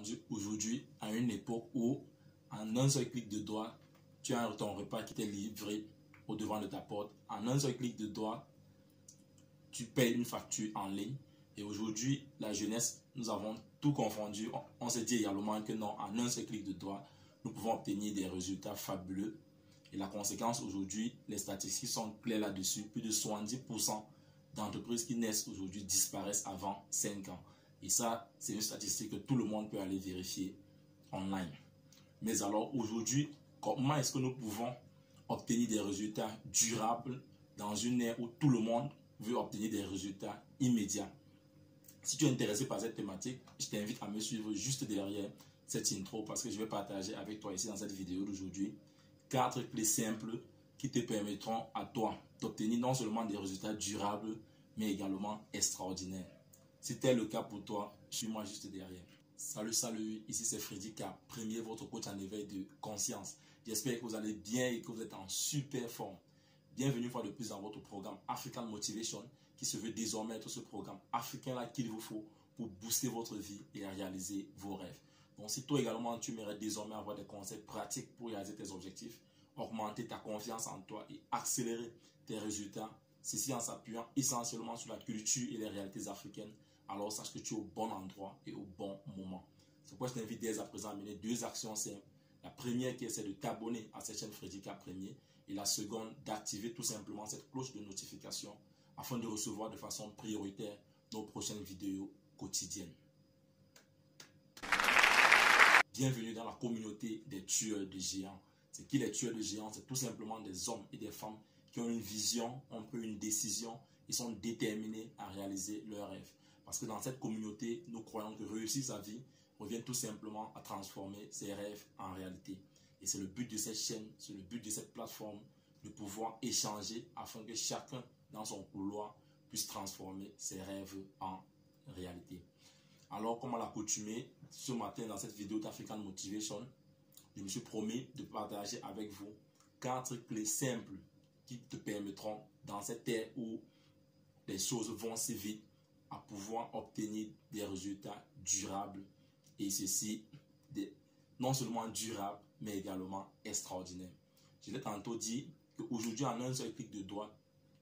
rendu aujourd'hui à une époque où, en un seul clic de doigt, tu as ton repas qui t'est livré au devant de ta porte. En un seul clic de doigt, tu payes une facture en ligne. Et aujourd'hui, la jeunesse, nous avons tout confondu. On s'est dit également que non, en un seul clic de doigt, nous pouvons obtenir des résultats fabuleux. Et la conséquence aujourd'hui, les statistiques sont claires là-dessus. Plus de 70% d'entreprises qui naissent aujourd'hui disparaissent avant 5 ans. Et ça, c'est une statistique que tout le monde peut aller vérifier online. Mais alors aujourd'hui, comment est-ce que nous pouvons obtenir des résultats durables dans une ère où tout le monde veut obtenir des résultats immédiats? Si tu es intéressé par cette thématique, je t'invite à me suivre juste derrière cette intro parce que je vais partager avec toi ici dans cette vidéo d'aujourd'hui 4 clés simples qui te permettront à toi d'obtenir non seulement des résultats durables, mais également extraordinaires. Si tel est le cas pour toi, suis-moi juste derrière. Salut, ici c'est Freddy K, premier votre coach en éveil de conscience. J'espère que vous allez bien et que vous êtes en super forme. Bienvenue une fois de plus dans votre programme African Motivation qui se veut désormais être ce programme africain-là qu'il vous faut pour booster votre vie et réaliser vos rêves. Donc si toi également tu mérites désormais avoir des conseils pratiques pour réaliser tes objectifs, augmenter ta confiance en toi et accélérer tes résultats, ceci en s'appuyant essentiellement sur la culture et les réalités africaines, alors sache que tu es au bon endroit et au bon moment. C'est pourquoi je t'invite dès à présent à mener 2 actions simples. La première qui est de t'abonner à cette chaîne Freddy K Premier et la seconde d'activer tout simplement cette cloche de notification afin de recevoir de façon prioritaire nos prochaines vidéos quotidiennes. Bienvenue dans la communauté des tueurs de géants. C'est qui les tueurs de géants? C'est tout simplement des hommes et des femmes qui ont une vision, ont pris une décision et sont déterminés à réaliser leurs rêves. Parce que dans cette communauté, nous croyons que réussir sa vie revient tout simplement à transformer ses rêves en réalité. Et c'est le but de cette chaîne, c'est le but de cette plateforme, de pouvoir échanger afin que chacun dans son couloir puisse transformer ses rêves en réalité. Alors, comme à l'accoutumée, ce matin dans cette vidéo d'African Motivation, je me suis promis de partager avec vous 4 clés simples qui te permettront, dans cette ère où les choses vont si vite, à pouvoir obtenir des résultats durables et ceci non seulement durables mais également extraordinaires. Je l'ai tantôt dit qu'aujourd'hui en un seul clic de doigt,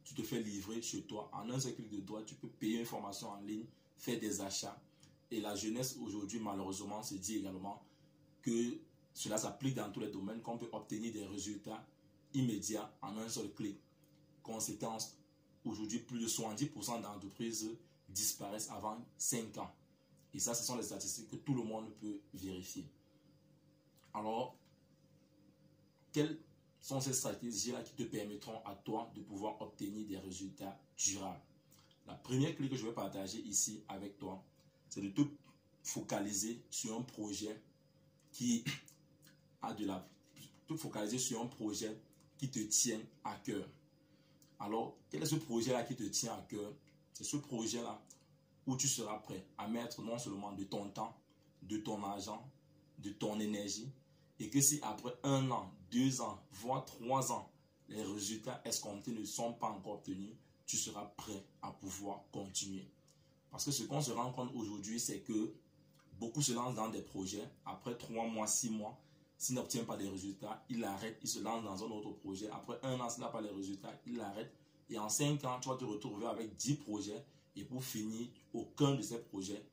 tu te fais livrer chez toi. En un seul clic de doigt, tu peux payer une formation en ligne, faire des achats. Et la jeunesse aujourd'hui malheureusement se dit également que cela s'applique dans tous les domaines, qu'on peut obtenir des résultats immédiats en un seul clic. Conséquence, aujourd'hui plus de 70% d'entreprises disparaissent avant 5 ans. Et ça, ce sont les statistiques que tout le monde peut vérifier. Alors, quelles sont ces stratégies-là qui te permettront à toi de pouvoir obtenir des résultats durables? La première clé que je vais partager ici avec toi, c'est de te focaliser sur un projet qui a te focaliser sur un projet qui te tient à cœur. Alors, quel est ce projet-là qui te tient à cœur? C'est ce projet-là où tu seras prêt à mettre non seulement de ton temps, de ton argent, de ton énergie, et que si après 1 an, 2 ans, voire 3 ans, les résultats escomptés ne sont pas encore obtenus, tu seras prêt à pouvoir continuer. Parce que ce qu'on se rend compte aujourd'hui, c'est que beaucoup se lancent dans des projets, après 3 mois, 6 mois, s'il n'obtient pas des résultats, il arrête, il se lance dans un autre projet. Après 1 an, s'il n'a pas les résultats, il arrête. Et en 5 ans, tu vas te retrouver avec 10 projets. Et pour finir, aucun de ces projets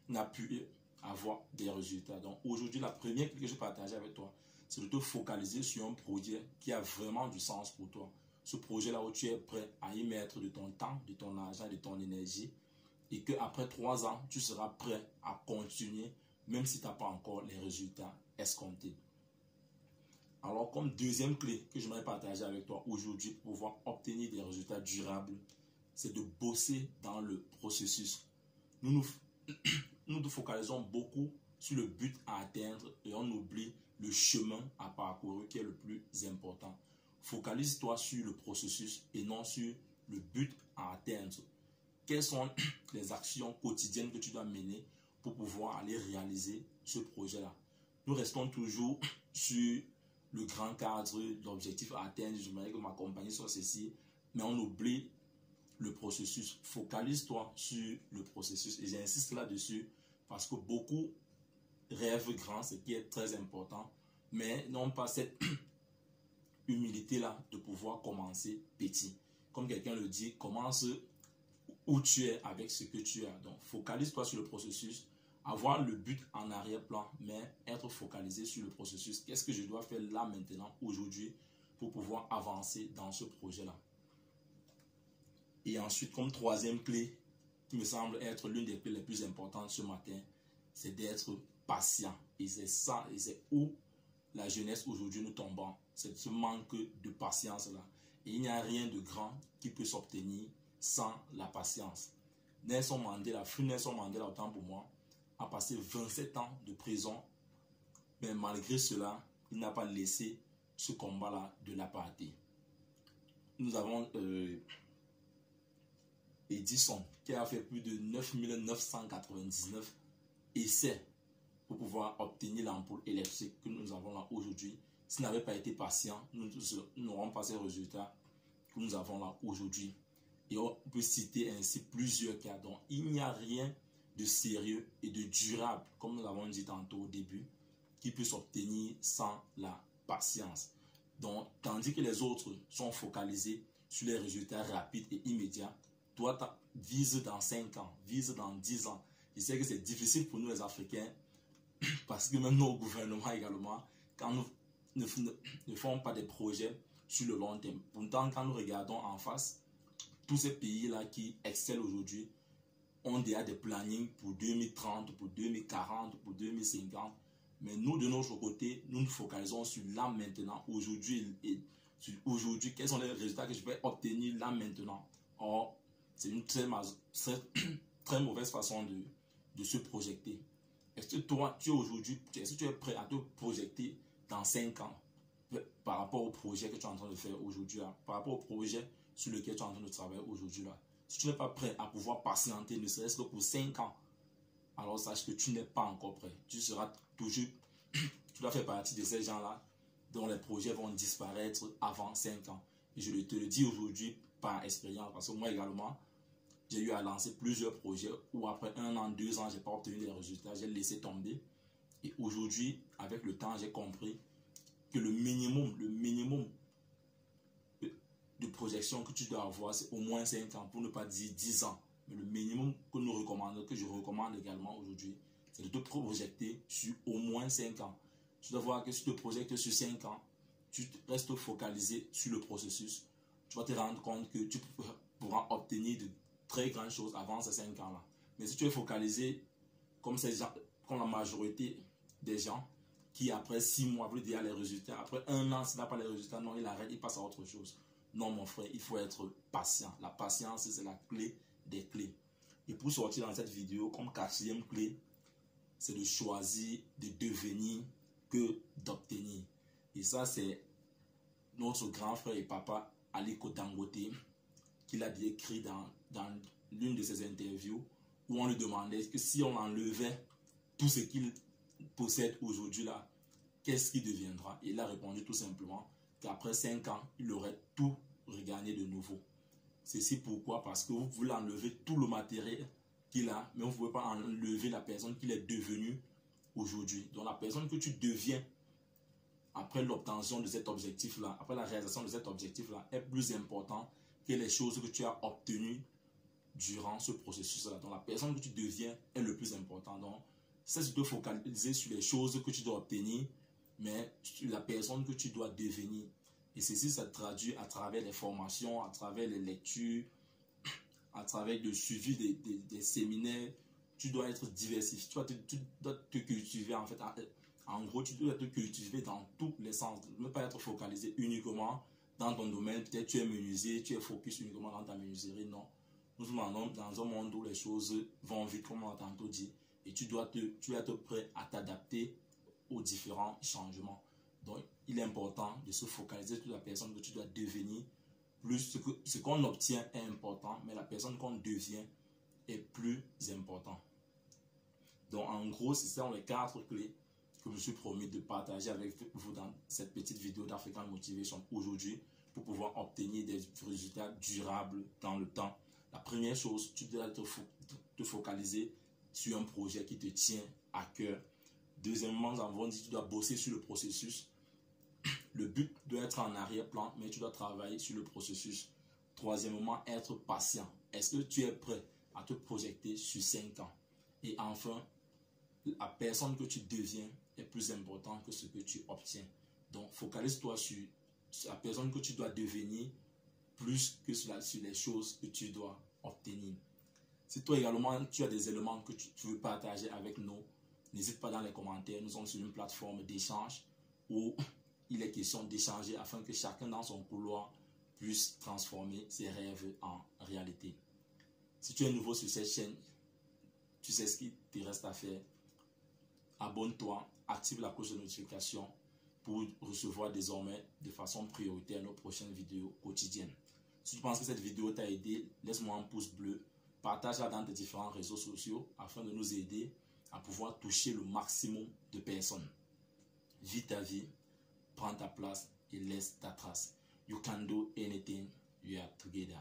n'a pu avoir des résultats. Donc aujourd'hui, la première que je vais partager avec toi, c'est de te focaliser sur un projet qui a vraiment du sens pour toi. Ce projet-là où tu es prêt à y mettre de ton temps, de ton argent, de ton énergie. Et qu'après 3 ans, tu seras prêt à continuer, même si tu n'as pas encore les résultats escomptés. Alors, comme deuxième clé que j'aimerais partager avec toi aujourd'hui pour pouvoir obtenir des résultats durables, c'est de bosser dans le processus. Nous nous focalisons beaucoup sur le but à atteindre et on oublie le chemin à parcourir qui est le plus important. Focalise-toi sur le processus et non sur le but à atteindre. Quelles sont les actions quotidiennes que tu dois mener pour pouvoir aller réaliser ce projet-là? Nous restons toujours sur le grand cadre, l'objectif à atteindre. J'aimerais que ma compagnie soit ceci, mais on oublie le processus. Focalise-toi sur le processus. Et j'insiste là-dessus parce que beaucoup rêve grand, ce qui est très important, mais non pas cette humilité-là de pouvoir commencer petit. Comme quelqu'un le dit, commence où tu es avec ce que tu as. Donc, focalise-toi sur le processus, avoir le but en arrière-plan, mais être focalisé sur le processus. Qu'est-ce que je dois faire là, maintenant, aujourd'hui, pour pouvoir avancer dans ce projet-là? Et ensuite, comme troisième clé, qui me semble être l'une des clés les plus importantes ce matin, c'est d'être patient. Et c'est ça, et c'est où la jeunesse aujourd'hui nous tombons. C'est ce manque de patience-là. Et il n'y a rien de grand qui peut s'obtenir sans la patience. Nelson Mandela, Nelson Mandela, autant pour moi, a passé 27 ans de prison, mais malgré cela, il n'a pas laissé ce combat-là de l'apartheid. Nous avons Edison, qui a fait plus de 9999 essais pour pouvoir obtenir l'ampoule électrique que nous avons là aujourd'hui. S'il n'avait pas été patient, nous n'aurons pas ces résultats que nous avons là aujourd'hui. Et on peut citer ainsi plusieurs cas. Donc, il n'y a rien de sérieux et de durable, comme nous l'avons dit tantôt au début, qui peut s'obtenir sans la patience. Donc, tandis que les autres sont focalisés sur les résultats rapides et immédiats, toi, vise dans 5 ans, vise dans 10 ans. Je sais que c'est difficile pour nous les Africains, parce que même nos gouvernements également, quand nous ne font pas des projets sur le long terme. Pourtant, quand nous regardons en face, tous ces pays-là qui excellent aujourd'hui ont déjà des plannings pour 2030, pour 2040, pour 2050. Mais nous, de notre côté, nous nous focalisons sur là maintenant, aujourd'hui. Et sur aujourd'hui, quels sont les résultats que je vais obtenir là maintenant? Or, c'est une très mauvaise façon de se projeter. Est-ce que toi, aujourd'hui, est-ce que tu es prêt à te projeter dans 5 ans par rapport au projet que tu es en train de faire aujourd'hui, par rapport au projet sur lequel tu es en train de travailler aujourd'hui là? Si tu n'es pas prêt à pouvoir patienter, ne serait-ce que pour 5 ans, alors sache que tu n'es pas encore prêt. Tu seras toujours, tu dois faire partie de ces gens-là dont les projets vont disparaître avant 5 ans. Et je te le dis aujourd'hui par expérience, parce que moi également, j'ai eu à lancer plusieurs projets où après 1 an, 2 ans, je n'ai pas obtenu des résultats, j'ai laissé tomber. Et aujourd'hui, avec le temps, j'ai compris que le minimum de projection que tu dois avoir, c'est au moins 5 ans, pour ne pas dire 10 ans. Mais le minimum que nous recommandons, que je recommande également aujourd'hui, c'est de te projeter sur au moins 5 ans. Tu dois voir que si tu te projettes sur 5 ans, tu restes focalisé sur le processus. Tu vas te rendre compte que tu pourras obtenir de très grandes choses avant ces 5 ans-là. Mais si tu es focalisé comme la majorité des gens qui après 6 mois veulent déjà les résultats, après 1 an, s'il n'a pas les résultats, non, il arrête, il passe à autre chose. Non, mon frère, il faut être patient. La patience, c'est la clé des clés. Et pour sortir dans cette vidéo, comme 4e clé, c'est de choisir de devenir que d'obtenir. Et ça, c'est notre grand frère et papa, Aliko Dangote, qui l'a dit écrit dans l'une de ses interviews, où on lui demandait que si on enlevait tout ce qu'il possède aujourd'hui là, qu'est-ce qui deviendra? Et il a répondu tout simplement qu'après 5 ans, il aurait tout regagné de nouveau. Ceci pourquoi? Parce que vous voulez enlever tout le matériel qu'il a, mais vous ne pouvez pas enlever la personne qu'il est devenue aujourd'hui. Donc la personne que tu deviens après l'obtention de cet objectif-là, après la réalisation de cet objectif-là, est plus important que les choses que tu as obtenues durant ce processus-là. Donc la personne que tu deviens est le plus important. Donc, c'est de te focaliser sur les choses que tu dois obtenir, mais sur la personne que tu dois devenir. Et ceci, ça traduit à travers les formations, à travers les lectures, à travers le suivi des séminaires. Tu dois être diversifié, tu dois te cultiver en fait. En gros, tu dois te cultiver dans tous les sens. Ne pas être focalisé uniquement dans ton domaine. Peut-être tu es menuisier, tu es focus uniquement dans ta menuiserie. Non. Nous sommes dans un monde où les choses vont vite, comme on a tantôt dit. Et tu dois être prêt à t'adapter aux différents changements. Donc, il est important de se focaliser sur la personne que tu dois devenir. Plus ce qu'on obtient est important, mais la personne qu'on devient est plus important. Donc, en gros, ce sont les 4 clés que je me suis promis de partager avec vous dans cette petite vidéo d'African Motivation aujourd'hui pour pouvoir obtenir des résultats durables dans le temps. La première chose, tu dois te focaliser sur un projet qui te tient à cœur. Deuxièmement, nous avons dit que tu dois bosser sur le processus. Le but doit être en arrière-plan, mais tu dois travailler sur le processus. Troisièmement, être patient. Est-ce que tu es prêt à te projeter sur 5 ans? Et enfin, la personne que tu deviens est plus importante que ce que tu obtiens. Donc, focalise-toi sur la personne que tu dois devenir plus que sur les choses que tu dois obtenir. Si toi également, tu as des éléments que tu veux partager avec nous, n'hésite pas dans les commentaires. Nous sommes sur une plateforme d'échange où il est question d'échanger afin que chacun dans son couloir puisse transformer ses rêves en réalité. Si tu es nouveau sur cette chaîne, tu sais ce qu'il te reste à faire. Abonne-toi, active la cloche de notification pour recevoir désormais de façon prioritaire nos prochaines vidéos quotidiennes. Si tu penses que cette vidéo t'a aidé, laisse-moi un pouce bleu, partage-la dans tes différents réseaux sociaux afin de nous aider à pouvoir toucher le maximum de personnes. Vis ta vie, prends ta place et laisse ta trace. You can do anything, you are together.